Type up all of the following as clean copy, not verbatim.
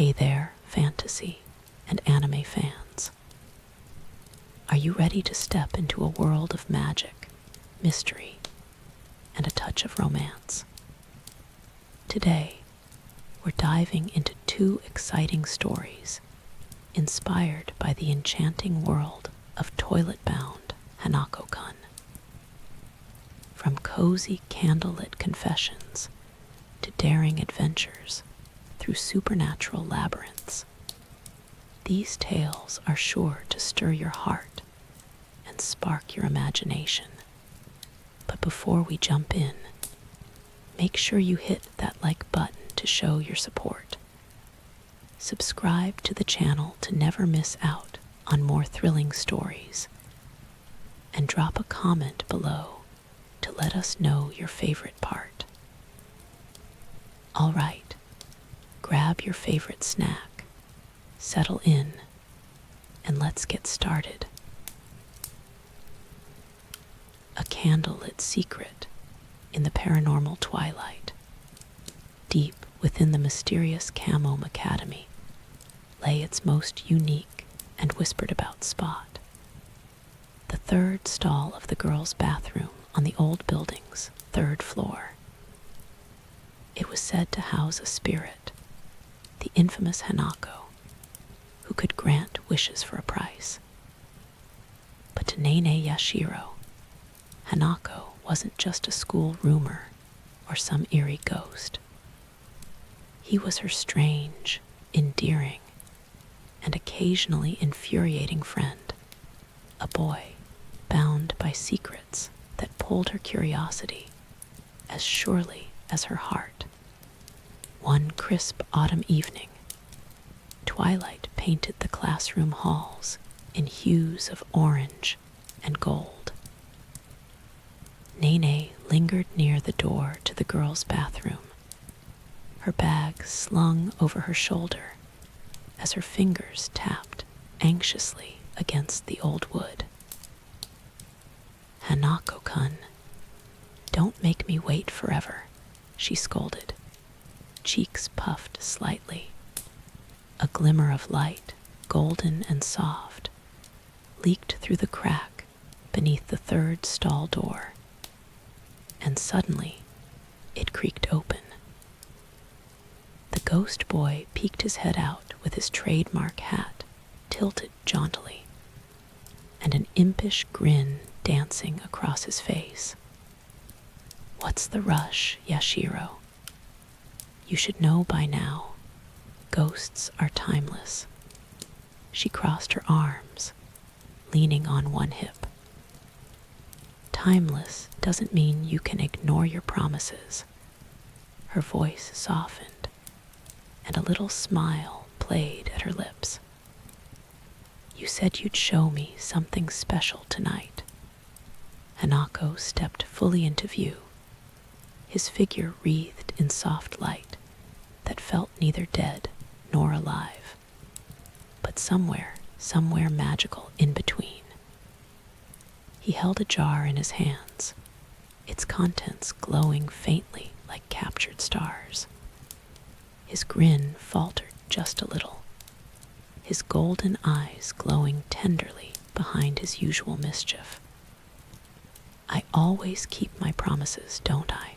Hey there, fantasy and anime fans. Are you ready to step into a world of magic, mystery, and a touch of romance? Today, we're diving into two exciting stories inspired by the enchanting world of Toilet-bound Hanako-kun. From cozy candlelit confessions to daring adventures through supernatural labyrinths, these tales are sure to stir your heart and spark your imagination. But before we jump in, make sure you hit that like button to show your support. Subscribe to the channel to never miss out on more thrilling stories, and drop a comment below to let us know your favorite part. All right, grab your favorite snack, settle in, and let's get started. A candlelit secret in the paranormal twilight. Deep within the mysterious Kamome Academy lay its most unique and whispered about spot. The third stall of the girls' bathroom on the old building's third floor. It was said to house a spirit, the infamous Hanako, who could grant wishes for a price. But to Nene Yashiro, Hanako wasn't just a school rumor or some eerie ghost. He was her strange, endearing, and occasionally infuriating friend, a boy bound by secrets that pulled her curiosity as surely as her heart. One crisp autumn evening, twilight painted the classroom halls in hues of orange and gold. Nene lingered near the door to the girls' bathroom, her bag slung over her shoulder as her fingers tapped anxiously against the old wood. "Hanako-kun, don't make me wait forever," she scolded, cheeks puffed slightly. A glimmer of light, golden and soft, leaked through the crack beneath the third stall door, and suddenly it creaked open. The ghost boy peeked his head out with his trademark hat tilted jauntily, and an impish grin dancing across his face. "What's the rush, Yashiro? You should know by now, ghosts are timeless." She crossed her arms, leaning on one hip. "Timeless doesn't mean you can ignore your promises." Her voice softened, and a little smile played at her lips. "You said you'd show me something special tonight." Hanako stepped fully into view, his figure wreathed in soft light that felt neither dead nor alive, but somewhere magical in between. He held a jar in his hands, its contents glowing faintly like captured stars. His grin faltered just a little, his golden eyes glowing tenderly behind his usual mischief. "I always keep my promises, don't I?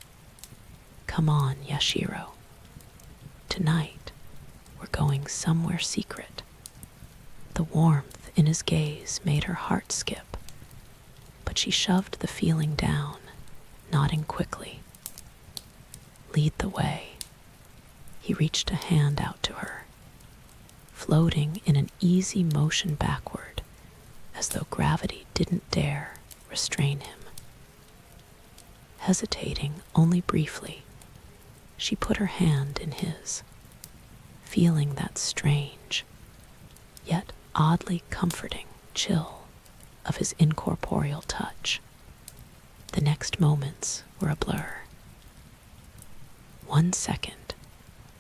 Come on, Yashiro. Tonight, we're going somewhere secret." The warmth in his gaze made her heart skip, but she shoved the feeling down, nodding quickly. "Lead the way." He reached a hand out to her, floating in an easy motion backward, as though gravity didn't dare restrain him. Hesitating only briefly, she put her hand in his, feeling that strange, yet oddly comforting chill of his incorporeal touch. The next moments were a blur. 1 second,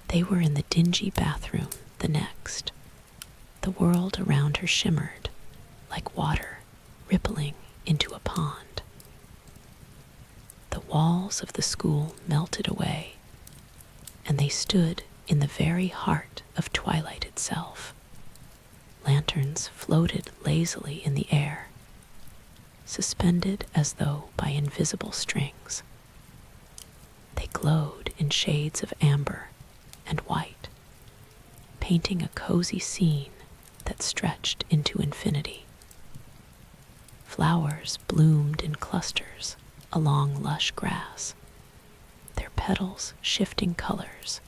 they were in the dingy bathroom. The next, the world around her shimmered like water rippling into a pond. The walls of the school melted away, and they stood in the very heart of twilight itself. Lanterns floated lazily in the air, suspended as though by invisible strings. They glowed in shades of amber and white, painting a cozy scene that stretched into infinity. Flowers bloomed in clusters along lush grass, their petals shifting colors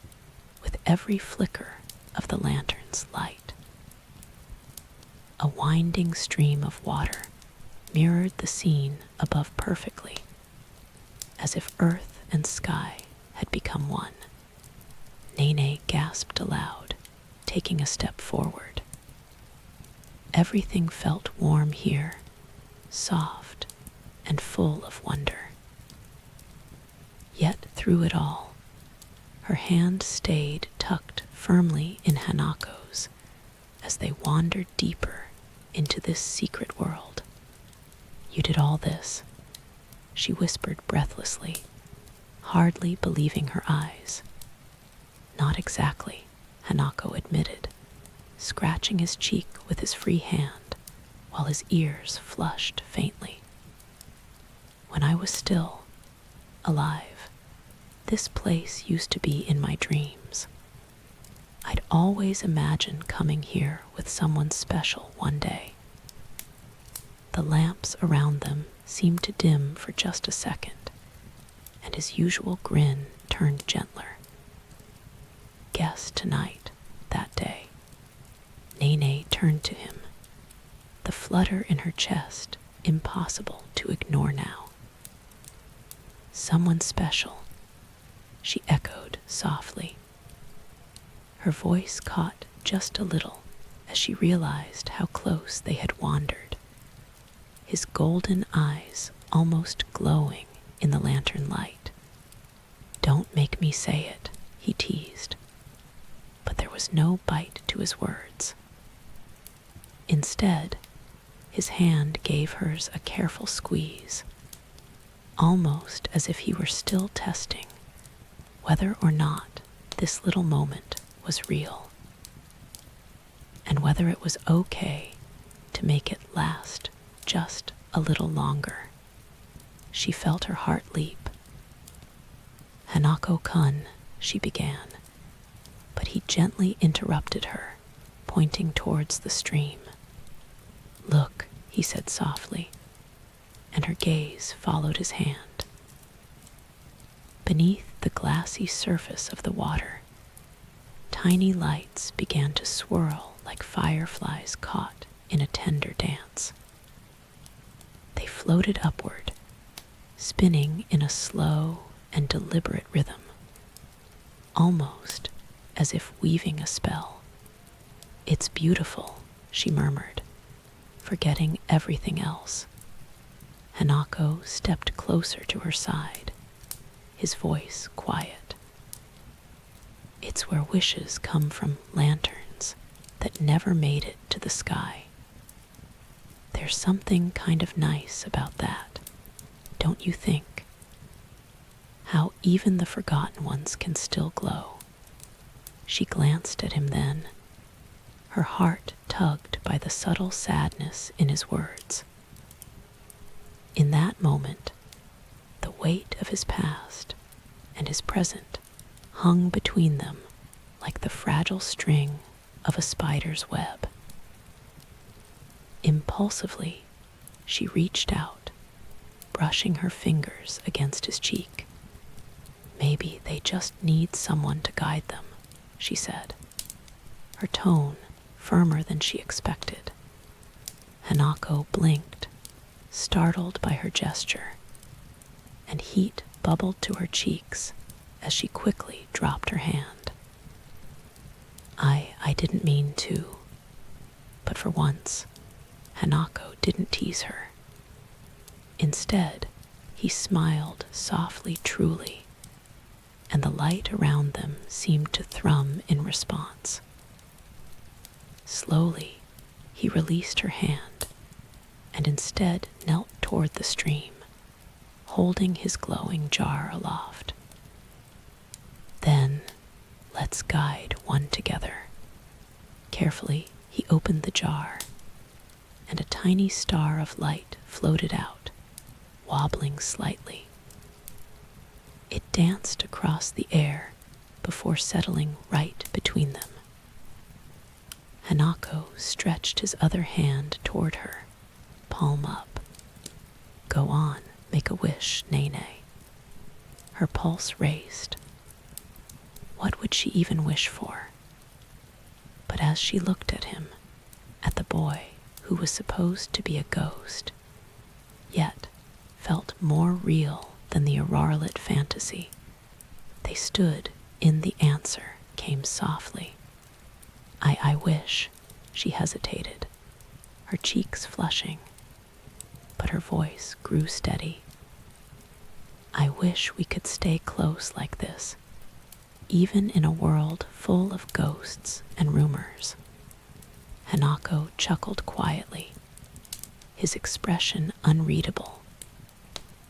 with every flicker of the lantern's light. A winding stream of water mirrored the scene above perfectly, as if earth and sky had become one. Nene gasped aloud, taking a step forward. Everything felt warm here, soft and full of wonder. Yet through it all, her hand stayed tucked firmly in Hanako's as they wandered deeper into this secret world. "You did all this," she whispered breathlessly, hardly believing her eyes. "Not exactly," Hanako admitted, scratching his cheek with his free hand while his ears flushed faintly. "When I was still, alive, this place used to be in my dreams. I'd always imagined coming here with someone special one day." The lamps around them seemed to dim for just a second, and his usual grin turned gentler. "Guess tonight, that day." Nene turned to him, the flutter in her chest impossible to ignore now. "Someone special," she echoed softly. Her voice caught just a little as she realized how close they had wandered, his golden eyes almost glowing in the lantern light. "Don't make me say it," he teased, but there was no bite to his words. Instead, his hand gave hers a careful squeeze, almost as if he were still testing whether or not this little moment was real, and whether it was okay to make it last just a little longer. She felt her heart leap. "Hanako-kun," she began, but he gently interrupted her, pointing towards the stream. "Look," he said softly, and her gaze followed his hand. Beneath the glassy surface of the water, tiny lights began to swirl like fireflies caught in a tender dance. They floated upward, spinning in a slow and deliberate rhythm, almost as if weaving a spell. "It's beautiful," she murmured, forgetting everything else. Hanako stepped closer to her side, his voice quiet. "It's where wishes come from lanterns that never made it to the sky. There's something kind of nice about that, don't you think? How even the forgotten ones can still glow." She glanced at him then, her heart tugged by the subtle sadness in his words. In that moment, the weight of his past and his present hung between them like the fragile string of a spider's web. Impulsively, she reached out, brushing her fingers against his cheek. "Maybe they just need someone to guide them," she said, her tone firmer than she expected. Hanako blinked, startled by her gesture, and heat bubbled to her cheeks as she quickly dropped her hand. I didn't mean to." But for once, Hanako didn't tease her. Instead, he smiled softly truly, and the light around them seemed to thrum in response. Slowly, he released her hand and instead knelt toward the stream, holding his glowing jar aloft. Then, Let's guide one together. Carefully, he opened the jar, and a tiny star of light floated out, wobbling slightly. It danced across the air before settling right between them. Hanako stretched his other hand toward her, palm up. Go on, make a wish, Nene. Her pulse raced. What would she even wish for? But as she looked at him, at the boy who was supposed to be a ghost, yet felt more real than the aurora-lit fantasy, they stood in the answer came softly. I wish, she hesitated, her cheeks flushing, but her voice grew steady. I wish we could stay close like this, even in a world full of ghosts and rumors. Hanako chuckled quietly, his expression unreadable,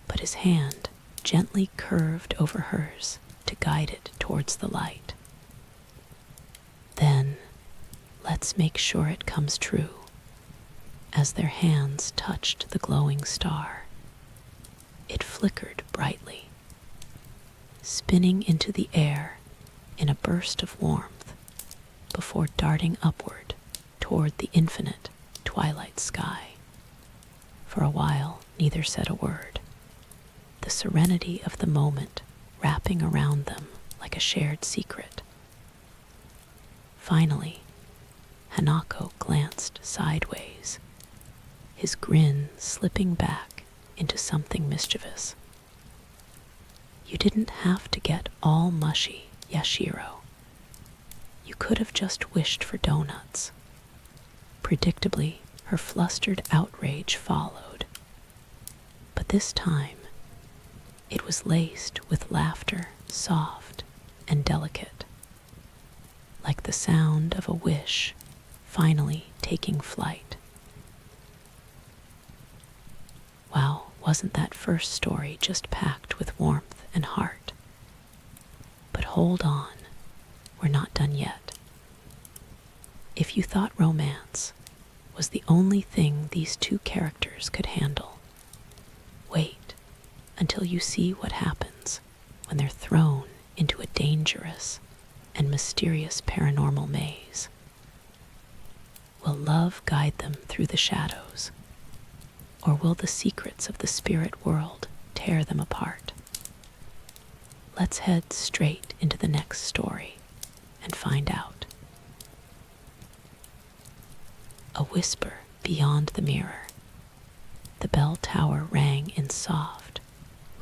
but his hand gently curved over hers to guide it towards the light. Then, let's make sure it comes true. As their hands touched the glowing star, it flickered brightly, spinning into the air in a burst of warmth before darting upward toward the infinite twilight sky. For a while, neither said a word, the serenity of the moment wrapping around them like a shared secret. Finally, Hanako glanced sideways, his grin slipping back into something mischievous. You didn't have to get all mushy, Yashiro. You could have just wished for donuts. Predictably, her flustered outrage followed. But this time, it was laced with laughter, soft and delicate, like the sound of a wish finally taking flight. Wow, wasn't that first story just packed with warmth and heart? But hold on, we're not done yet. If you thought romance was the only thing these two characters could handle, wait until you see what happens when they're thrown into a dangerous and mysterious paranormal maze. Will love guide them through the shadows, or will the secrets of the spirit world tear them apart? Let's head straight into the next story and find out. A whisper beyond the mirror. The bell tower rang in soft,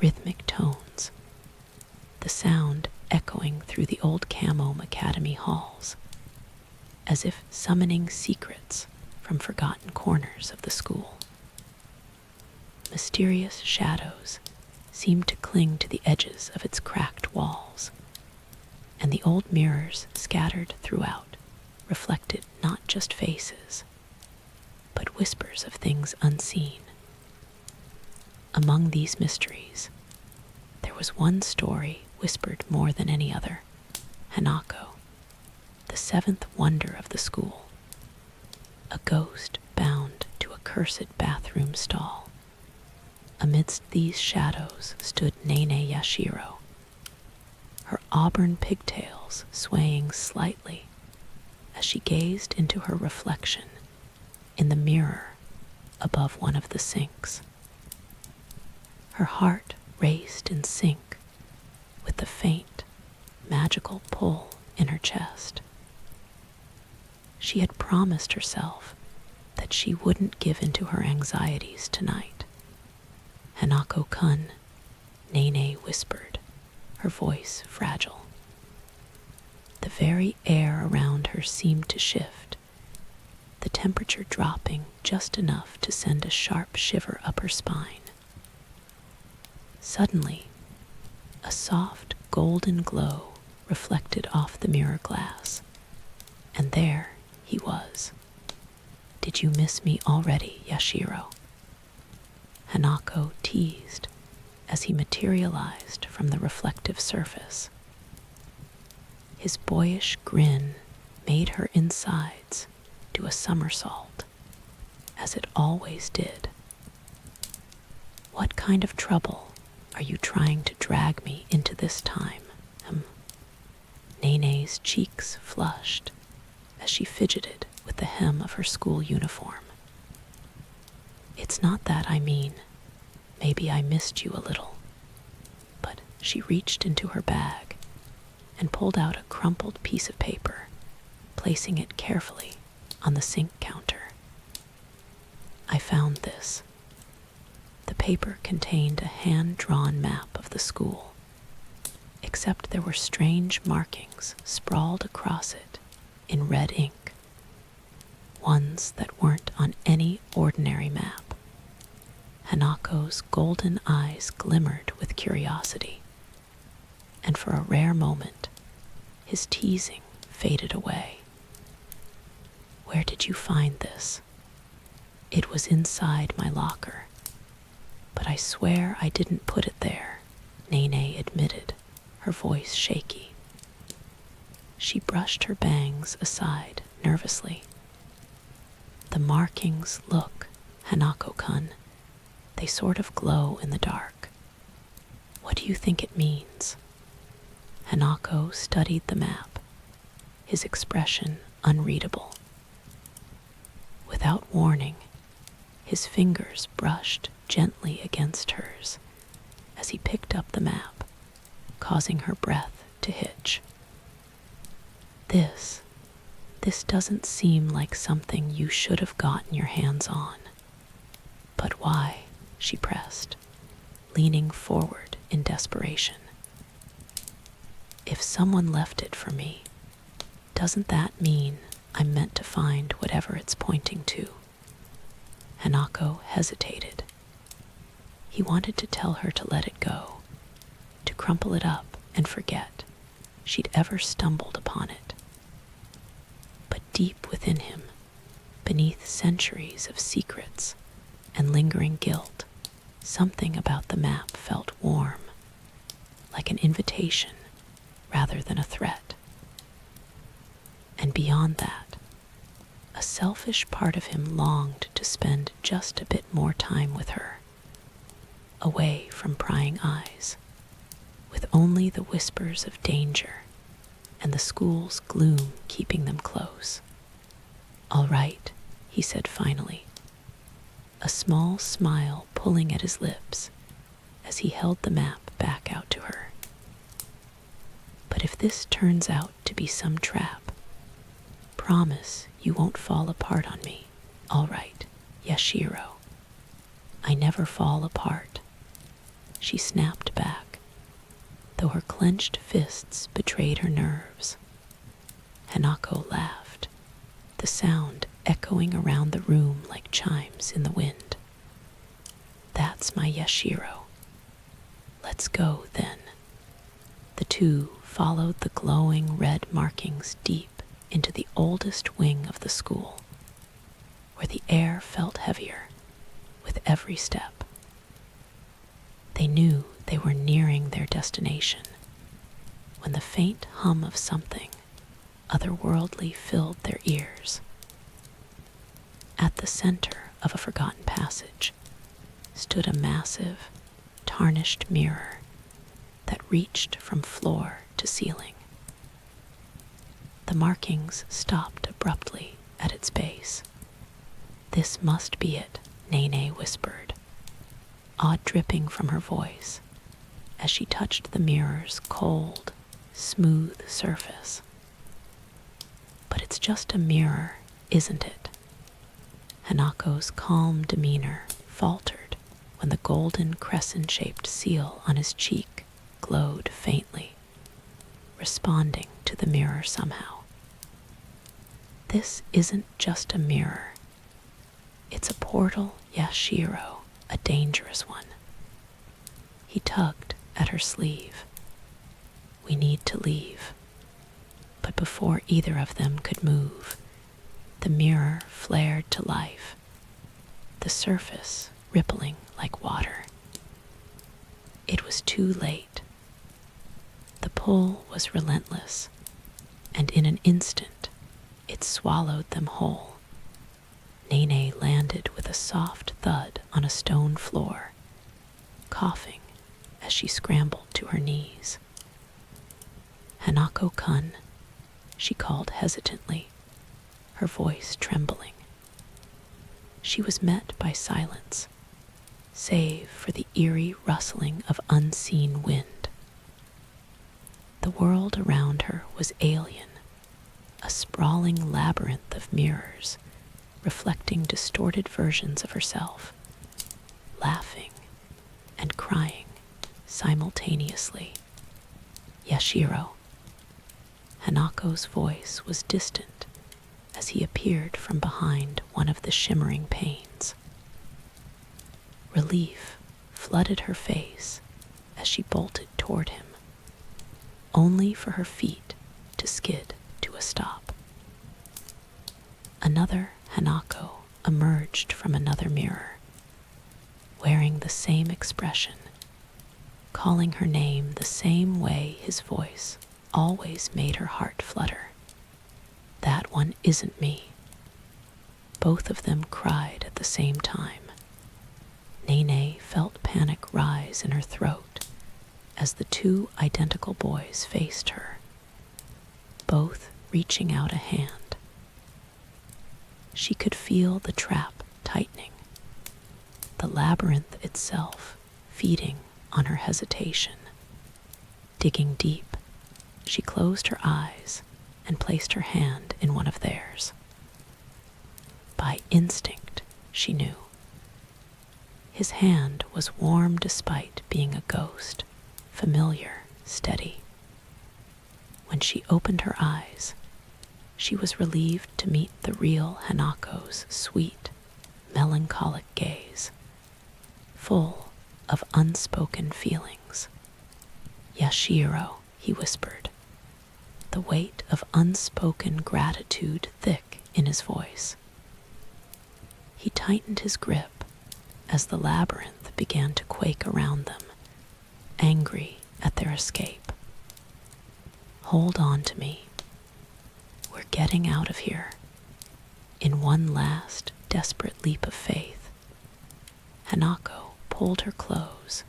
rhythmic tones, the sound echoing through the old Camo Academy halls, as if summoning secrets from forgotten corners of the school. Mysterious shadows seemed to cling to the edges of its cracked walls, and the old mirrors scattered throughout reflected not just faces, but whispers of things unseen. Among these mysteries, there was one story whispered more than any other: Hanako, the seventh wonder of the school, a ghost bound to a cursed bathroom stall. Amidst these shadows stood Nene Yashiro, her auburn pigtails swaying slightly as she gazed into her reflection in the mirror above one of the sinks. Her heart raced in sync with the faint, magical pull in her chest. She had promised herself that she wouldn't give in to her anxieties tonight. Hanako-kun, Nene whispered, her voice fragile. The very air around her seemed to shift, the temperature dropping just enough to send a sharp shiver up her spine. Suddenly, a soft golden glow reflected off the mirror glass, and there he was. Did you miss me already, Yashiro? Hanako teased as he materialized from the reflective surface. His boyish grin made her insides do a somersault, as it always did. What kind of trouble are you trying to drag me into this time? Nene's cheeks flushed as she fidgeted with the hem of her school uniform. It's not that I mean. Maybe I missed you a little. But she reached into her bag and pulled out a crumpled piece of paper, placing it carefully on the sink counter. I found this. The paper contained a hand-drawn map of the school, except there were strange markings sprawled across it in red ink, ones that weren't on any ordinary map. Hanako's golden eyes glimmered with curiosity, and for a rare moment, his teasing faded away. Where did you find this? It was inside my locker, but I swear I didn't put it there, Nene admitted, her voice shaky. She brushed her bangs aside nervously. The markings look, Hanako-kun. They sort of glow in the dark. What do you think it means? Hanako studied the map, his expression unreadable. Without warning, his fingers brushed gently against hers as he picked up the map, causing her breath to hitch. This doesn't seem like something you should have gotten your hands on. But why? She pressed, leaning forward in desperation. If someone left it for me, doesn't that mean I'm meant to find whatever it's pointing to? Hanako hesitated. He wanted to tell her to let it go, to crumple it up and forget she'd ever stumbled upon it. But deep within him, beneath centuries of secrets and lingering guilt, something about the map felt warm, like an invitation rather than a threat. And beyond that, a selfish part of him longed to spend just a bit more time with her, away from prying eyes, with only the whispers of danger and the school's gloom keeping them close. All right, he said finally, a small smile pulling at his lips as he held the map back out to her. But if this turns out to be some trap, promise you won't fall apart on me, all right, Yashiro. I never fall apart, she snapped back, though her clenched fists betrayed her nerves. Hanako laughed, the sound echoing around the room like chimes in the wind. That's my Yashiro. Let's go, then. The two followed the glowing red markings deep into the oldest wing of the school, where the air felt heavier with every step. They knew they were nearing their destination when the faint hum of something otherworldly filled their ears. At the center of a forgotten passage stood a massive, tarnished mirror that reached from floor to ceiling. The markings stopped abruptly at its base. This must be it, Nene whispered, awe dripping from her voice as she touched the mirror's cold, smooth surface. But it's just a mirror, isn't it? Hanako's calm demeanor faltered when the golden crescent-shaped seal on his cheek glowed faintly, responding to the mirror somehow. This isn't just a mirror. It's a portal, Yashiro, a dangerous one. He tugged at her sleeve. We need to leave. But before either of them could move, the mirror flared to life, the surface rippling like water. It was too late. The pull was relentless, and in an instant it swallowed them whole. Nene landed with a soft thud on a stone floor, coughing as she scrambled to her knees. Hanako-kun, she called hesitantly, her voice trembling. She was met by silence, save for the eerie rustling of unseen wind. The world around her was alien, a sprawling labyrinth of mirrors reflecting distorted versions of herself, laughing and crying simultaneously. Yashiro. Hanako's voice was distant as he appeared from behind one of the shimmering panes. Relief flooded her face as she bolted toward him, only for her feet to skid to a stop. Another Hanako emerged from another mirror, wearing the same expression, calling her name the same way his voice always made her heart flutter. That one isn't me. Both of them cried at the same time. Nene felt panic rise in her throat as the two identical boys faced her, both reaching out a hand. She could feel the trap tightening, the labyrinth itself feeding on her hesitation. Digging deep, she closed her eyes and placed her hand in one of theirs. By instinct, she knew. His hand was warm despite being a ghost, familiar, steady. When she opened her eyes, she was relieved to meet the real Hanako's sweet, melancholic gaze, full of unspoken feelings. Yashiro, he whispered, the weight of unspoken gratitude thick in his voice. He tightened his grip as the labyrinth began to quake around them, angry at their escape. Hold on to me. We're getting out of here. In one last, desperate leap of faith, Hanako pulled her close,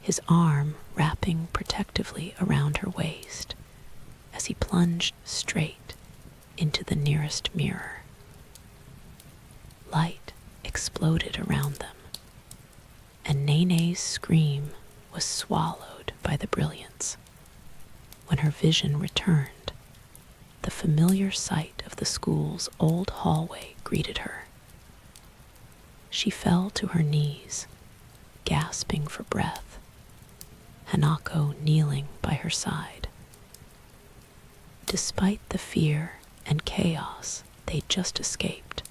his arm wrapping protectively around her waist as he plunged straight into the nearest mirror. Light exploded around them, and Nene's scream was swallowed by the brilliance. When her vision returned, the familiar sight of the school's old hallway greeted her. She fell to her knees, gasping for breath, Hanako kneeling by her side. Despite the fear and chaos they'd just escaped,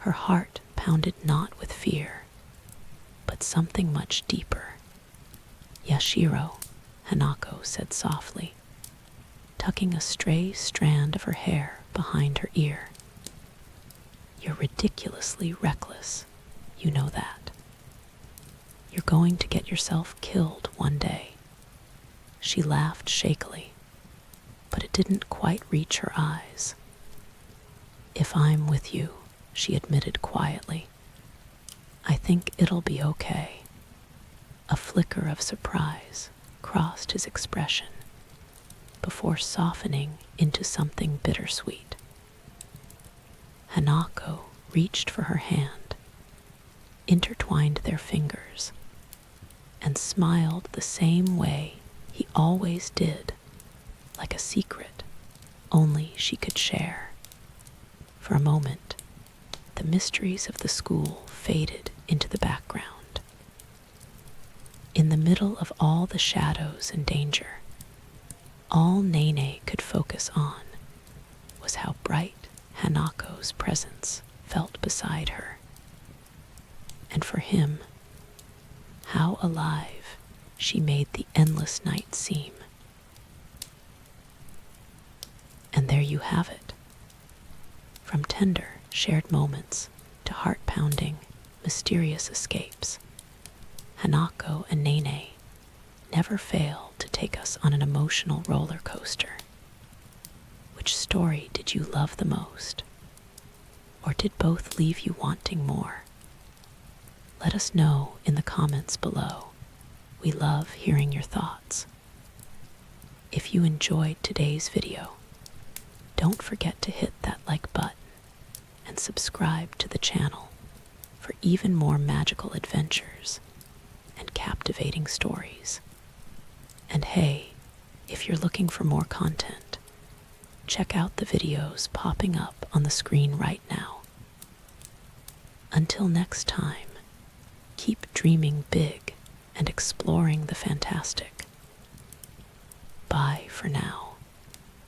her heart pounded not with fear, but something much deeper. Yashiro, Hanako said softly, tucking a stray strand of her hair behind her ear. You're ridiculously reckless, you know that. You're going to get yourself killed one day. She laughed shakily, but it didn't quite reach her eyes. If I'm with you, she admitted quietly, I think it'll be okay. A flicker of surprise crossed his expression before softening into something bittersweet. Hanako reached for her hand, intertwined their fingers, and smiled the same way he always did, like a secret only she could share. For a moment, the mysteries of the school faded into the background. In the middle of all the shadows and danger, all Nene could focus on was how bright Hanako's presence felt beside her. And for him, how alive she made the endless night seem. And there you have it. From tender, shared moments to heart-pounding, mysterious escapes, Hanako and Nene never fail to take us on an emotional roller coaster. Which story did you love the most? Or did both leave you wanting more? Let us know in the comments below. We love hearing your thoughts. If you enjoyed today's video, don't forget to hit that like button and subscribe to the channel for even more magical adventures and captivating stories. And hey, if you're looking for more content, check out the videos popping up on the screen right now. Until next time, keep dreaming big and exploring the fantastic. Bye for now.